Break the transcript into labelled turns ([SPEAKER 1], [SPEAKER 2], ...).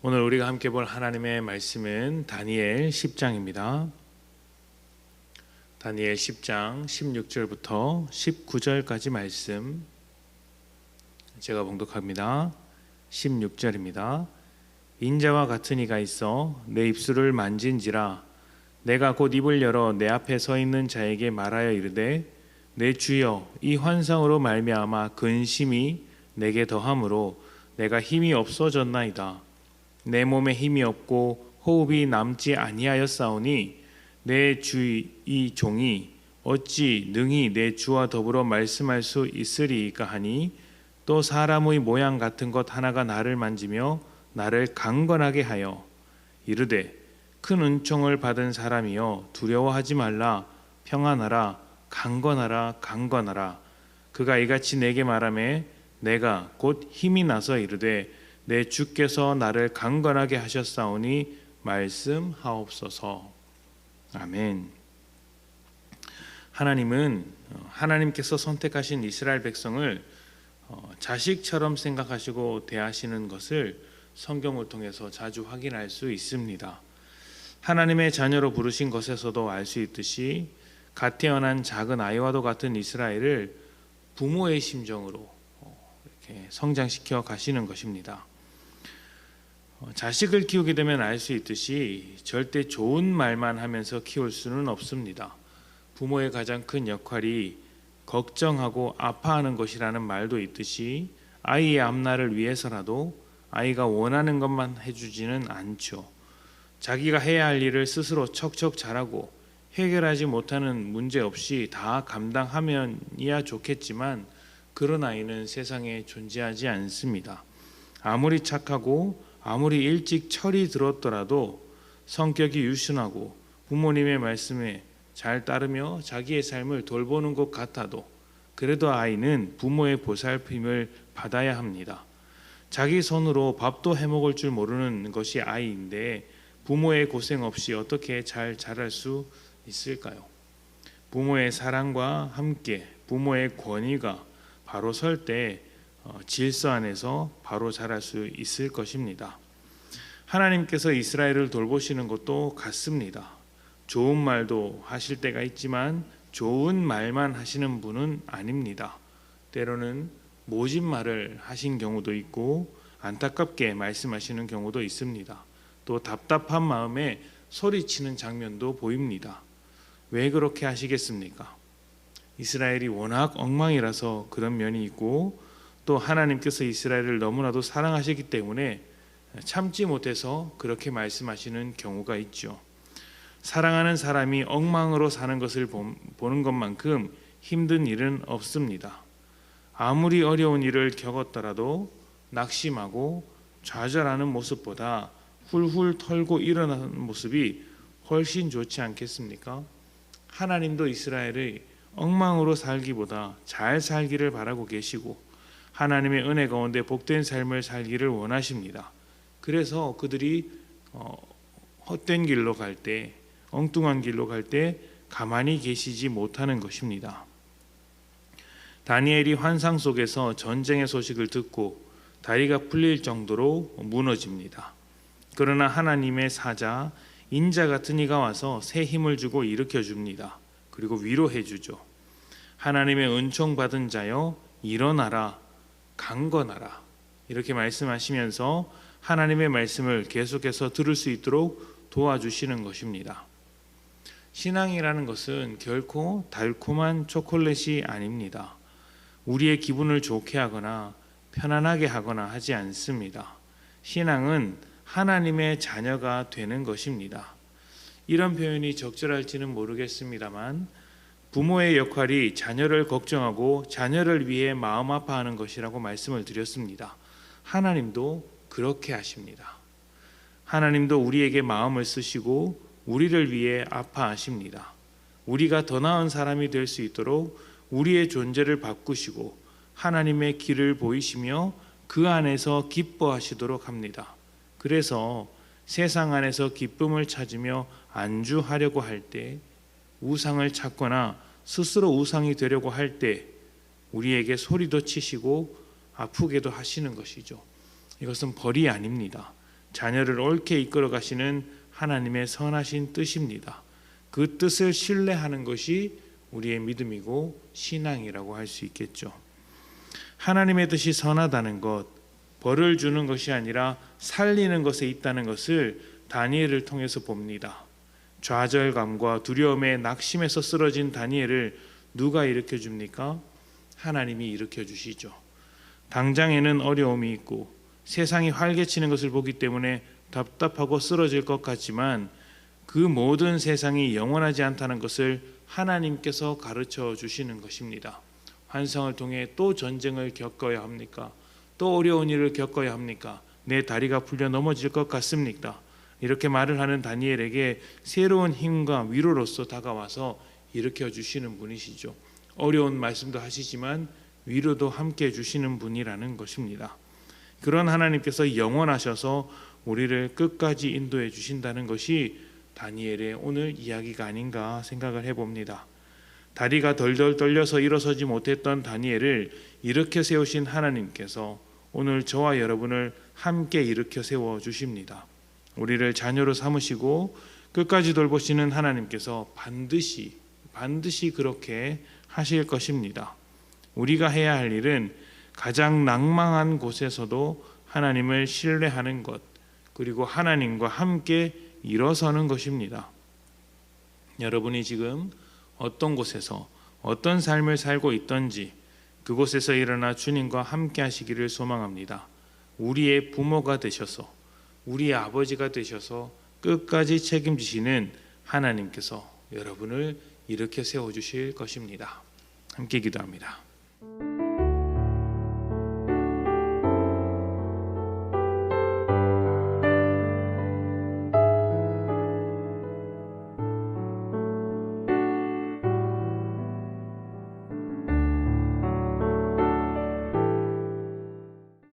[SPEAKER 1] 오늘 우리가 함께 볼 하나님의 말씀은 다니엘 10장입니다. 다니엘 10장 16절부터 19절까지 말씀 제가 봉독합니다. 16절입니다. 인자와 같은 이가 있어 내 입술을 만진지라 내가 곧 입을 열어 내 앞에 서 있는 자에게 말하여 이르되 내 주여 이 환상으로 말미암아 근심이 내게 더함으로 내가 힘이 없어졌나이다. 내 몸에 힘이 없고 호흡이 남지 아니하였사오니 내 주 이 종이 어찌 능히 내 주와 더불어 말씀할 수 있으리이까 하니 또 사람의 모양 같은 것 하나가 나를 만지며 나를 강건하게 하여 이르되 큰 은총을 받은 사람이여 두려워하지 말라 평안하라 강건하라 강건하라. 그가 이같이 내게 말하매 내가 곧 힘이 나서 이르되 내 주께서 나를 강건하게 하셨사오니 말씀하옵소서. 아멘. 하나님께서 선택하신 이스라엘 백성을 자식처럼 생각하시고 대하시는 것을 성경을 통해서 자주 확인할 수 있습니다. 하나님의 자녀로 부르신 것에서도 알 수 있듯이 갓 태어난 작은 아이와도 같은 이스라엘을 부모의 심정으로 이렇게 성장시켜 가시는 것입니다. 자식을 키우게 되면 알 수 있듯이 절대 좋은 말만 하면서 키울 수는 없습니다. 부모의 가장 큰 역할이 걱정하고 아파하는 것이라는 말도 있듯이 아이의 앞날을 위해서라도 아이가 원하는 것만 해주지는 않죠. 자기가 해야 할 일을 스스로 척척 잘하고 해결하지 못하는 문제 없이 다 감당하면야 좋겠지만 그런 아이는 세상에 존재하지 않습니다. 아무리 착하고 아무리 일찍 철이 들었더라도 성격이 유순하고 부모님의 말씀에 잘 따르며 자기의 삶을 돌보는 것 같아도 그래도 아이는 부모의 보살핌을 받아야 합니다. 자기 손으로 밥도 해먹을 줄 모르는 것이 아이인데 부모의 고생 없이 어떻게 잘 자랄 수 있을까요? 부모의 사랑과 함께 부모의 권위가 바로 설 때 질서 안에서 바로 자랄 수 있을 것입니다. 하나님께서 이스라엘을 돌보시는 것도 같습니다. 좋은 말도 하실 때가 있지만 좋은 말만 하시는 분은 아닙니다. 때로는 모진 말을 하신 경우도 있고 안타깝게 말씀하시는 경우도 있습니다. 또 답답한 마음에 소리치는 장면도 보입니다. 왜 그렇게 하시겠습니까? 이스라엘이 워낙 엉망이라서 그런 면이 있고 또 하나님께서 이스라엘을 너무나도 사랑하시기 때문에 참지 못해서 그렇게 말씀하시는 경우가 있죠. 사랑하는 사람이 엉망으로 사는 것을 보는 것만큼 힘든 일은 없습니다. 아무리 어려운 일을 겪었더라도 낙심하고 좌절하는 모습보다 훌훌 털고 일어나는 모습이 훨씬 좋지 않겠습니까? 하나님도 이스라엘의 엉망으로 살기보다 잘 살기를 바라고 계시고 하나님의 은혜 가운데 복된 삶을 살기를 원하십니다. 그래서 그들이 헛된 길로 갈 때, 엉뚱한 길로 갈 때 가만히 계시지 못하는 것입니다. 다니엘이 환상 속에서 전쟁의 소식을 듣고 다리가 풀릴 정도로 무너집니다. 그러나 하나님의 사자 인자 같은 이가 와서 새 힘을 주고 일으켜 줍니다. 그리고 위로해 주죠. 하나님의 은총 받은 자여 일어나라 강건하라 이렇게 말씀하시면서 하나님의 말씀을 계속해서 들을 수 있도록 도와주시는 것입니다. 신앙이라는 것은 결코 달콤한 초콜릿이 아닙니다. 우리의 기분을 좋게 하거나 편안하게 하거나 하지 않습니다. 신앙은 하나님의 자녀가 되는 것입니다. 이런 표현이 적절할지는 모르겠습니다만 부모의 역할이 자녀를 걱정하고 자녀를 위해 마음 아파하는 것이라고 말씀을 드렸습니다. 하나님도 그렇게 하십니다. 하나님도 우리에게 마음을 쓰시고 우리를 위해 아파하십니다. 우리가 더 나은 사람이 될 수 있도록 우리의 존재를 바꾸시고 하나님의 길을 보이시며 그 안에서 기뻐하시도록 합니다. 그래서 세상 안에서 기쁨을 찾으며 안주하려고 할 때, 우상을 찾거나 스스로 우상이 되려고 할 때 우리에게 소리도 치시고 아프게도 하시는 것이죠. 이것은 벌이 아닙니다. 자녀를 옳게 이끌어 가시는 하나님의 선하신 뜻입니다. 그 뜻을 신뢰하는 것이 우리의 믿음이고 신앙이라고 할 수 있겠죠. 하나님의 뜻이 선하다는 것, 벌을 주는 것이 아니라 살리는 것에 있다는 것을 다니엘을 통해서 봅니다. 좌절감과 두려움에 낙심해서 쓰러진 다니엘을 누가 일으켜 줍니까? 하나님이 일으켜 주시죠. 당장에는 어려움이 있고 세상이 활개치는 것을 보기 때문에 답답하고 쓰러질 것 같지만 그 모든 세상이 영원하지 않다는 것을 하나님께서 가르쳐 주시는 것입니다. 환상을 통해 또 전쟁을 겪어야 합니까? 또 어려운 일을 겪어야 합니까? 내 다리가 풀려 넘어질 것 같습니까? 이렇게 말을 하는 다니엘에게 새로운 힘과 위로로서 다가와서 일으켜 주시는 분이시죠. 어려운 말씀도 하시지만 위로도 함께 주시는 분이라는 것입니다. 그런 하나님께서 영원하셔서 우리를 끝까지 인도해 주신다는 것이 다니엘의 오늘 이야기가 아닌가 생각을 해봅니다. 다리가 덜덜 떨려서 일어서지 못했던 다니엘을 일으켜 세우신 하나님께서 오늘 저와 여러분을 함께 일으켜 세워 주십니다. 우리를 자녀로 삼으시고 끝까지 돌보시는 하나님께서 반드시 그렇게 하실 것입니다. 우리가 해야 할 일은 가장 낭망한 곳에서도 하나님을 신뢰하는 것, 그리고 하나님과 함께 일어서는 것입니다. 여러분이 지금 어떤 곳에서 어떤 삶을 살고 있던지 그곳에서 일어나 주님과 함께 하시기를 소망합니다. 우리의 부모가 되셔서, 우리의 아버지가 되셔서 끝까지 책임지시는 하나님께서 여러분을 일으켜 세워주실 것입니다. 함께 기도합니다.